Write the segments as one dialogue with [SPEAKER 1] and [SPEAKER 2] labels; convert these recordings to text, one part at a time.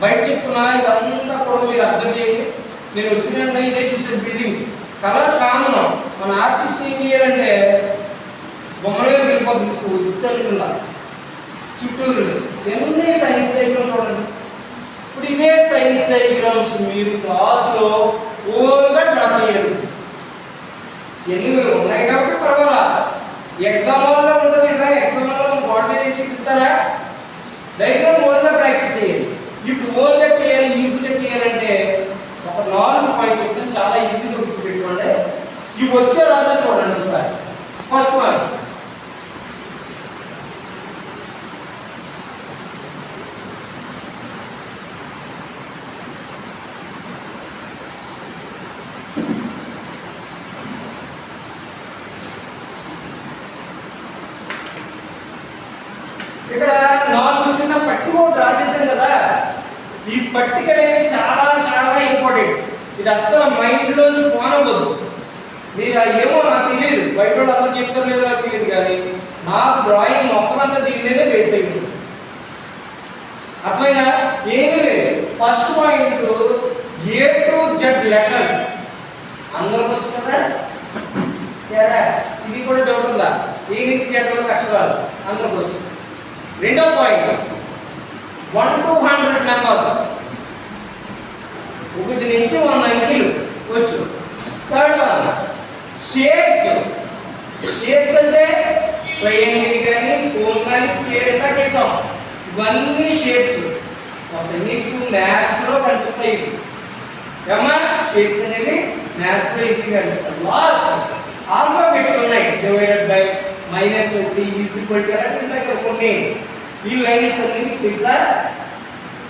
[SPEAKER 1] బయట చెప్తున్నా ఇదంతా కూడా మీరు అర్థం చేయండి. మీరు వచ్చిన ఇదే చూసే బిల్డింగ్ కలర్ కామన్. మన ఆర్టిస్ట్ ఏం చేయాలంటే బొమ్మల మీద వెళ్ళిపోతుంది ఉత్తరుకుండా చుట్టూరు ఎన్ని సైన్స్ డయాగ్రామ్స్ చూడండి. ఇప్పుడు ఇదే సైన్స్ డయాగ్రామ్స్ మీరు క్లాస్లో ఓన్గా డ్రా చేయాలి. ఎన్ని ఉన్నాయి కాబట్టి పర్వాలా. ఎగ్జామ్ వల్ల ఉంటుంది కదా, ఎగ్జామ్ వల్ల బోర్డు మీద చెప్తారా డయాగ్రామ్ ఓన్గా ప్రాక్టీస్ చేయాలి. ఇప్పుడు ఓన్గా చేయాలి, ఈజీగా చేయాలంటే ఒక 4 పాయింట్లు చాలా ఈజీగా గుర్తుపెట్టుకోండి. ఇవి వచ్చే రాదో చూడండి ఒకసారి. ఫస్ట్ వన్, ఇక్కడ 4 చిన్న పట్టిక డ్రా చేశాం కదా. ఈ పట్టిక అనేది చాలా చాలా ఇంపార్టెంట్. ఇది అస్సలు మైండ్లోంచి పోనవద్దు. మీరు ఏమో నాకు తెలియదు, బయట వాళ్ళు అంతా చెప్తారు లేదో నాకు తెలియదు, కానీ నాకు డ్రాయింగ్ మొత్తం అంతా దీని మీదే బేస్ అయి ఉంటుంది. అర్థమైనా? ఏమీ లేదు. First point A to Z letters అందరికి వచ్చు కదా. ఇది కూడా డౌట్ ఉందా? ఏ నుంచి Z వరకు అక్షరాలు అందరికి వచ్చు. రెండో పాయింట్ 1 to 100 నెంబర్స్, 1 నుంచి 100 అంకెలు వచ్చు. Third one shapes. షేప్స్ అంటే ట్రయాంగిల్ కానీ కోన్ కానీ స్క్వేర్ ఎంత కేసాం, ఇవన్నీ షేప్స్ మీకు మ్యాథ్స్ లో కనిపిస్తాయి. ఏమా షేప్స్ అనేవి మ్యాథ్స్ లో ఈజీగా కనిపిస్తాయి. లాస్ట్ ఆల్ఫాబెట్స్ ఉన్నాయి, డివైడెడ్ బై మైనస్ ఒకటి ఈజ్ ఈక్వల్ టు అంటే ఉంటాయి కదా కొన్ని. ఈ లైన్స్ అన్ని మీకు తెలుసా?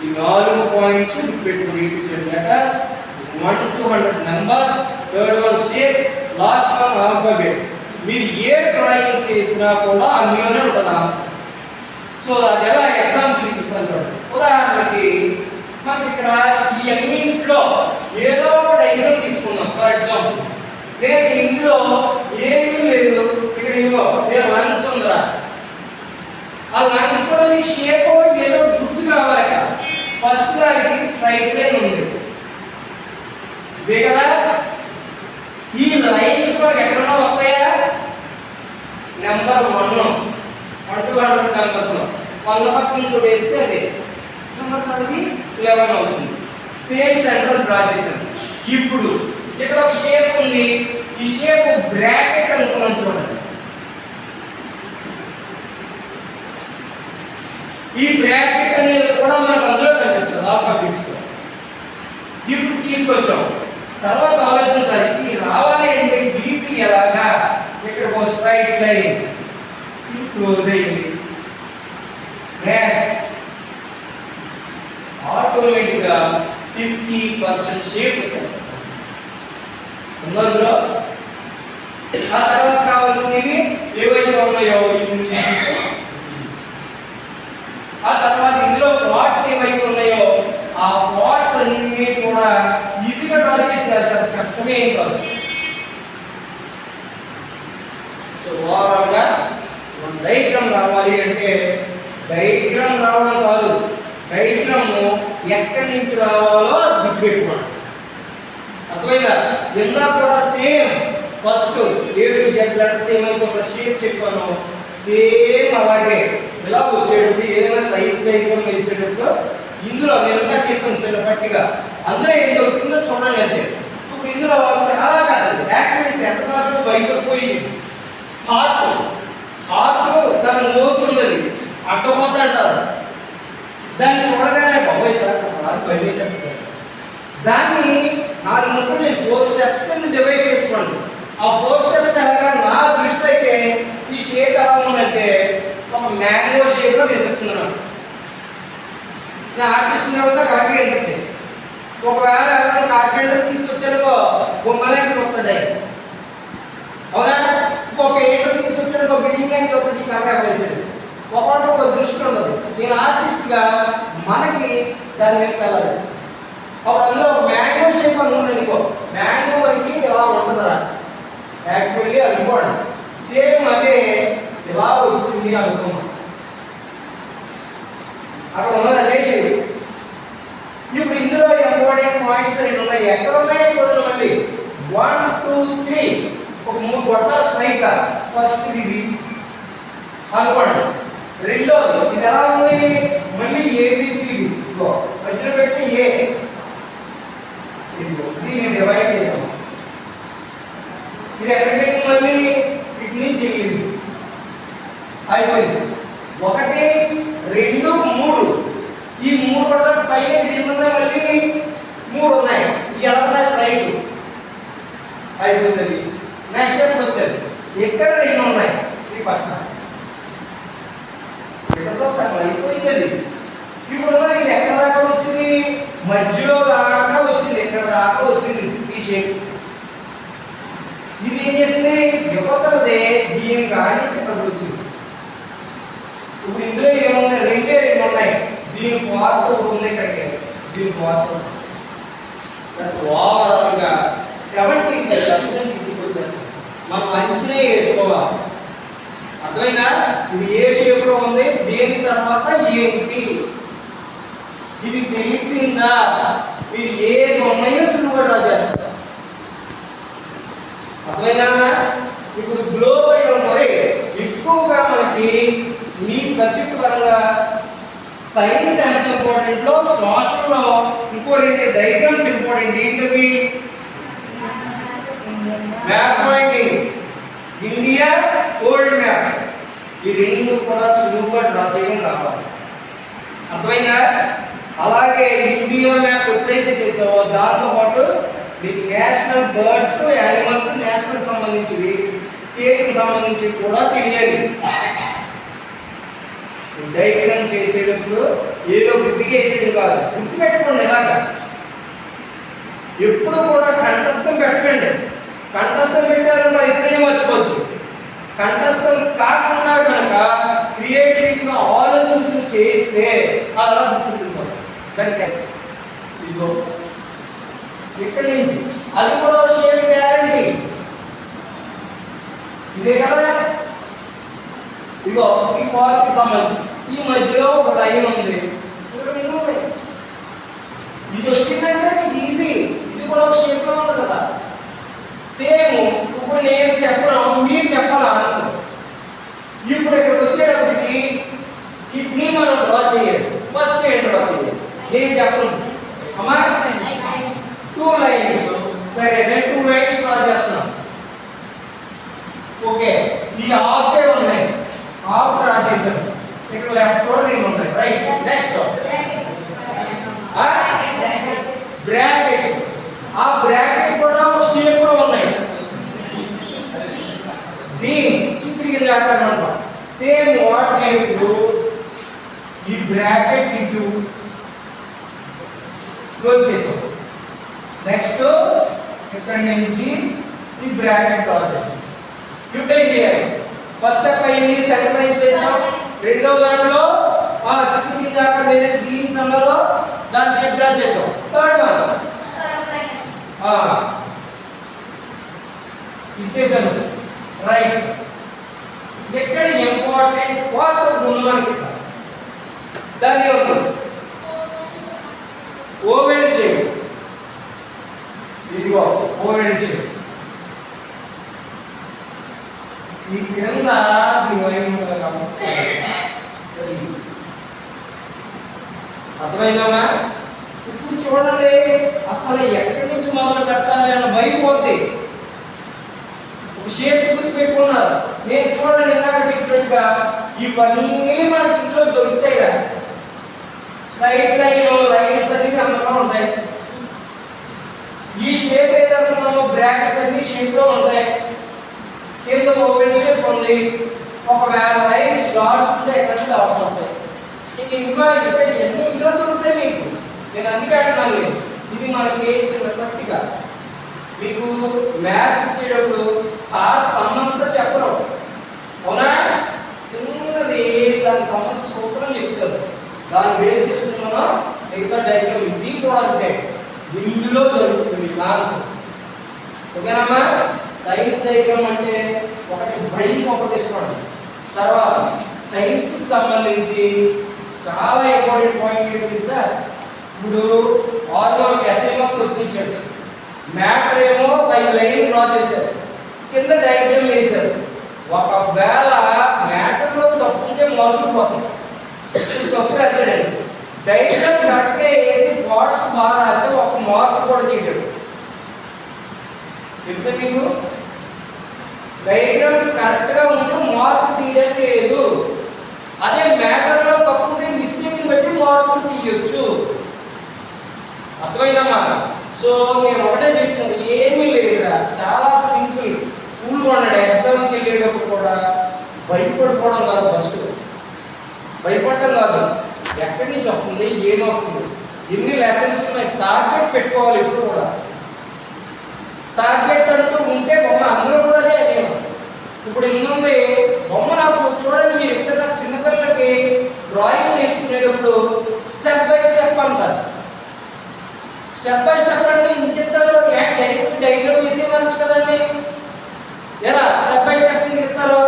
[SPEAKER 1] ఈ 4 పాయింట్స్ గుర్తుపెట్టుకోండి. Letters 1 to 100 numbers, third one shapes, last one alphabets. మీరు ఏ డ్రాయింగ్ చేసినా కూడా అందులోనే ఉంటుంది ఆన్సర్. సో అది ఎలా ఎగ్జాంపుల్ చూపిస్తాను. ఉదాహరణకి మనకి ఇక్కడ ఈ అన్నింటిలో ఏదో ఒక డయాగ్రామ్ తీసుకున్నాం. ఫర్ ఎగ్జాంపుల్ నేను ఇందులో ఏమీ లేదు, ఇక్కడ ఇదిగో నేను లెన్స్ ఉందా, ఆ లెన్స్ కూడా మీ షేప్ ఏదో గుర్తు కావాలి కదా. ఫస్ట్ దానికి స్ట్రైట్ లైన్ ఉంది ఇదే కదా. ఈ లైన్స్ ఎక్కడన్నా వస్తాయా? నెంబర్ 1 to 100 నెంబర్స్ లో 100 పక్కన ఇంకోటి వేస్తే అదే నెంబర్ 11 అవుతుంది. సేమ్ సెంటర్ డ్రా చేశాను. ఇప్పుడు ఇక్కడ ఒక షేప్ ఉంది, ఈ షేప్ బ్రాకెట్ అనుకున్నాను చూడండి. ఈ బ్రాకెట్ అనేది కూడా మనకు అందులో కనిపిస్తుంది ఆల్ఫాబెట్స్ లో. ఇప్పుడు తీసుకొచ్చాం, తర్వాత ఆలోచించాలి ఇది రావాలి అంటే బీసీ ఎలాగా. ఇక్కడ ఒక స్ట్రైట్ లైన్, ఇది క్లోజ్ అయింది. నెక్స్ట్ ఆటోమేటిక్గా 50% షేప్ వచ్చేస్తుంది ఉన్నదిలో. ఆ తర్వాత కావాల్సినవి ఏవైతే ఉన్నాయో ఆ తర్వాత ఇందులో పార్ట్స్ ఏవైతే ఉన్నాయో ఆ పార్ట్స్ అన్ని కూడా ఈజీగా డ్రా చేసేయాలి, కష్టమే ఏం కాదు. సో ఓవరాల్ గా డయాగ్రామ్ రావాలి అంటే డయాగ్రామ్ రావడం కాదు, డయాగ్రామ్ ఎక్కడి నుంచి రావాలో గుర్తుపెట్టుకోండి. అర్థమైందా? ఇందా కూడా same first A to Z letters ఏమైతే ఒక షేప్ చెప్పాను, సేమ్ అలాగే ఇలా వచ్చేటప్పుడు ఏదైనా సైన్స్ డయాగ్రామ్ వేసేటప్పుడు ఇందులో నేను ఇంకా చెప్పాను చిన్న పట్టిగా, అందులో ఏం దొరుకుతుందో చూడండి. అంటే ఇప్పుడు ఇందులో చాలా కాదు యాక్టివిటీ ఎంత క్లాసులో బయటకు పోయి హార్ట్ చాలా మోస్తున్నది అడ్డపోతా అంటారు. దాన్ని చూడగానే బాబాయ్ సార్ భయమేసారు. దాన్ని 4 ముక్కలు నేను 4 స్టెప్స్ కింద డివైడ్ చేసుకోండి. ఆ 4 స్టెప్స్ ఎలాగా నా దృష్టి అయితే ఈ షేప్ ఎలా ఉందంటే ఒక మ్యాంగో షేప్ లో ఎదుగుతున్నాను. నా ఆర్టిస్ట్ అలాగే ఎదుగుతాయి. ఒకవేళ ఎవరైనా కార్పెంటర్ తీసుకొచ్చారో బొమ్మలే చూస్తాయి. అవునా? ఇంకొక ఏంటో తీసుకొచ్చారు, ఒక బిల్డింగ్ అయితే ఒకటి కెమెరా వేసాడు. ఒకటి ఒక దృష్టి ఉండదు. నేను ఆర్టిస్ట్గా మనకి దాని మీద కలదు. అప్పుడు అందులో ఒక మ్యాంగో షేప్ అని ఉంది అనుకో, మ్యాంగో వరకు ఎలా ఉంటుందా యాక్చువల్లీ అనుకోండి. సేమ్ అదే ఎలా వచ్చింది అనుకున్నాం. అక్కడ ఉన్నది అదే షేప్. ఇంపార్టెంట్ పాయింట్స్ రెండు ఉన్నాయి. ఎక్కడ ఉన్నాయో చూడండి మళ్ళీ. 1 2 3 ఒక 3 కొట్టాలి స్ట్రైట్ గా. ఫస్ట్ ఇది అనుకోండి. రెండోది ఇది ఎలా ఉంది? మళ్ళీ ఏబిసిడి మధ్యలో పెడితే ఏ, దీన్ని డివైడ్ చేసాం. ఇది ఎక్కడికి మళ్ళీ ఇటు నుంచి వెళ్ళింది, అయిపోయింది. 1 2 3 ఈ 3 కొట్టాలి పైన దీని ఉన్నాయి, మళ్ళీ 3 ఉన్నాయి. ఇవి ఎలా ఉన్నాయి? స్ట్రైట్ అయిపోయింది. నెక్స్ట్ స్టెప్ వచ్చేది ఎక్కడ 2 ఉన్నాయి ఈ పక్కన ఇక్కడతో సగం అయిపోయింది. అది ఇప్పుడు ఇది ఎక్కడ దాకా వచ్చింది? మధ్యలో దాకా వచ్చింది, ఎక్కడ దాకా వచ్చింది ఈ షేప్. ఇది ఏం చేసింది? యువతలదే దీని కానీ చిక్కడికి వచ్చింది. ఇప్పుడు ఇందులో ఏమున్నాయి? 2 ఉన్నాయి. దీని పార్ట్ ఉంది ఇక్కడికి, దీని పార్ట్ ఓవరాల్ గా 70% తీసుకొచ్చారు. మనం అంచనా వేసుకోవాలి. అర్థమైందా? ఇది ఏ షేప్ లో ఉంది, దేని తర్వాత ఏంటి, ఇది తెలిసిందా? మీరు ఏ బొమ్మైనా సులువుగా డ్రా చేస్తారు. అర్థమైందా? ఇప్పుడు గ్లోబల్ మరి ఎక్కువగా మనకి మీ సబ్జెక్ట్ పరంగా సైన్స్ ఎంత ఇంపార్టెంట్ లో, సోషల్ లో ఇంకో 2 డయాగ్రామ్స్ ఇంపార్టెంట్. ఏంటివి? Map pointing, India old map. ఈ 2 కూడా సులువుగా డ్రా చేయడం రావాలి. అర్థమైందా? అలాగే ఇండియా మ్యాప్ ఎప్పుడైతే చేసావో దాంతో పాటు మీకు నేషనల్ బర్డ్స్, యానిమల్స్, నేషనల్ సంబంధించివి, స్టేట్కి సంబంధించి కూడా తెలియాలి. డయాగ్రామ్ చేసేటప్పుడు ఏదో గుర్తుగా వేసేది కాదు, గుర్తు పెట్టుకోండి. ఇలాగా ఎప్పుడు కూడా కంఠస్థం పెట్టకండి. కంఠస్థం పెట్టారో ఇద్దరే మర్చిపోవచ్చు. కంఠస్థం కాకుండా కనుక క్రియేటివిటీగా ఆలోచించి చేస్తే అలా గుర్తుంటుంది. దానికి ఇక్కడి నుంచి అది కూడా షేప్ గ్యారంటీ ఇదే కదా. ఇదిగో ఈ పార్క్ సంబంధించి ఈ మధ్యలో ఒక లైన్ ఉంది, ఇది వచ్చిందంటే నీకు ఈజీ. ఇది కూడా ఒక షేప్ లో ఉంది కదా. సేమ్ ఇప్పుడు నేను చెప్పను, మీరు చెప్పాలి ఆన్సర్. ఇప్పుడు ఇక్కడికి వచ్చేటప్పటికి కిడ్నీ మనం డ్రా చేయాలి. ఫస్ట్ ఏం డ్రా చేయాలి? నేను చెప్పను అమ్మా. 2 లైన్స్. సరే, నేను 2 లైన్స్ డ్రా చేస్తున్నాను. ఓకే, ఈ హాఫ్ ఏ ఉన్నాయి, హాఫ్ డ్రా చేశాను. ఇక్కడ లెఫ్ట్ లో 2 ఉన్నాయి, రైట్. Next bracket. ఆ బ్రాకెట్ కూడా ఒక షేప్ లో ఉన్నాయి. బీన్స్ చిత్రీకరణ చేస్తారన్నమాట. సేమ్ వాట్ టైప్ ఈ బ్రాకెట్ ఇంటూ క్లోజ్ చేసాం. నెక్స్ట్ ఇక్కడ నుంచి ఈ బ్రాకెట్ డ్రా చేసాం. ఇప్పుడు ఏం చేయాలి? ఫస్ట్ స్టెప్ అయింది, సెకండ్ లైన్ చేసాం. రెండో దాంట్లో ఆ చిత్రీకరణ ఏదైతే బీన్స్ అన్నారో దాని షేప్ డ్రా చేసాం. థర్డ్ వన్ ఇచ్చేసాను, రైట్. ఎక్కడ ఇంపార్టెంట్ పార్ట్ ఉంది మనకి, దాన్ని ఏమంటారు? Oval shape. ఇదిగో ఓవెల్ షేప్. ఈ క్రింద అర్థమైందమ్మా? ఇప్పుడు చూడండి, అసలు ఎక్కడి నుంచి మొదలు పెట్టాలి అని భయం పోతే షేప్స్ గుర్తు పెట్టుకున్నారు. నేను చూడండి ఇందాక చెప్పినట్టుగా ఇవన్నీ మనకి ఇంట్లో దొరుకుతాయి కదా. స్ట్రైట్ లైన్, లైన్స్ అన్ని అందులో ఉంటాయి. ఈ షేప్ ఏదైతే మనం బ్రాకెట్స్ అన్ని షేప్ లో ఉంటాయి. కింద ఓవెల్ షేప్ ఉంది. ఒకవేళ లైన్స్ డాట్స్ ఉంటే ఎక్కడ డాట్స్ ఉంటాయి. ఇందులో ఇవన్నీ ఇందులో దొరుకుతాయి మీకు. నేను అందుకే అంటున్నాను, ఇది మనకి చిన్నప్పటిగా మీకు మ్యాథ్స్ ఇచ్చేటప్పుడు సార్ సమంతా చెప్పరు, అవునా? చిన్నది దాని సంబంధ సూత్రం చెప్తారు. దాన్ని వేరు చేసుకున్నామో మిగతా డయాగ్రామ్ ఇది కూడా అంతే, ఇందులో దొరుకుతుంది ఆన్సర్. ఓకేనమ్మా? సైన్స్ డయాగ్రామ్ అంటే ఒకటి భయం ఒకటి తీసుకోండి. తర్వాత సైన్స్కి సంబంధించి చాలా ఇంపార్టెంట్ పాయింట్ ఏంటి సార్? ఇప్పుడు ఆర్ మనకి ఎస్ఐలో క్వశ్చన్ ఇచ్చాడు, మ్యాటర్ ఏమో బై లైన్ డ్రా చేశారు, కింద డయాగ్రామ్ వేశారు. ఒకవేళ మ్యాటర్లో తప్పు ఉంటే మార్కులు పోతాయి. తప్పు రాశాడండి, డయాగ్రామ్ కరెక్ట్గా వేసి పార్ట్స్ బాగా రాస్తే ఒక మార్కు కూడా తీయడు. తెలుసా మీకు? డయాగ్రామ్స్ కరెక్ట్గా ఉంటూ మార్పు తీయడం లేదు. అదే మ్యాటర్లో తప్పు ఉంటే మిస్టేక్ని బట్టి మార్పులు తీయొచ్చు. అర్థమైందమ్మా? సో నేను ఒకటే చెప్తున్నాను, ఏమీ లేదురా, చాలా సింపుల్. కూల్గా ఉన్నాడు. ఎగ్జామ్కి వెళ్ళేటప్పుడు కూడా భయపడిపోవడం కాదు, ఫస్ట్ భయపడటం కాదు, ఎక్కడి నుంచి వస్తుంది, ఏమొస్తుంది, ఎన్ని లెసన్స్ ఉన్నాయి, టార్గెట్ పెట్టుకోవాలి. ఇప్పుడు కూడా టార్గెట్ అంటూ ఉంటే బొమ్మ అందులో కూడా అదే. నేను ఇప్పుడు ఇన్నుంది బొమ్మ, నాకు చూడండి, మీరు ఎప్పుడైనా చిన్నపిల్లలకి డ్రాయింగ్ నేర్చుకునేటప్పుడు స్టెప్ బై స్టెప్ అంటారు. స్టెప్ బై స్టెప్ అంటే ఇంత ఇస్తారు, డైగ్రామ్ వేసి మనచ్చు కదండి. ఎలా స్టెప్ బై స్టెప్ ఎందుకు ఇస్తారు?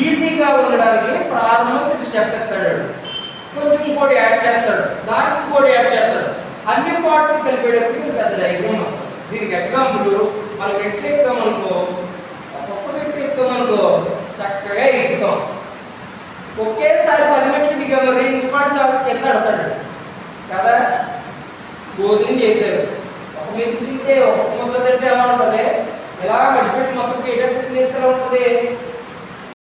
[SPEAKER 1] ఈజీగా ఉండడానికి ప్రారంభం స్టెప్ ఎత్తాడు, కొంచెం ఇంకోటి యాడ్ చేస్తాడు, దానికి ఇంకోటి యాడ్ చేస్తాడు, అన్ని పార్ట్స్ కలిపేటప్పుడు పెద్ద డైగ్రామ్ వస్తుంది. దీనికి ఎగ్జాంపుల్, మనం మెట్లు ఎక్కామనుకో, ఒక్కొక్క మెట్లు ఎక్కామనుకో చక్కగా ఎక్కుతాం. ఒకేసారి 10 మెట్లు దిగాము, 2 పార్ట్స్ కింద అడతాడు కదా. భోజనం చేశారు, ఒక మెట్లు తింటే ఒక్కొక్క ముద్ద తింటే ఎలా ఉంటుంది, ఇలా మర్చిపెట్టి మొత్తం ఏటెత్తి తింటే ఎలా ఉంటుంది.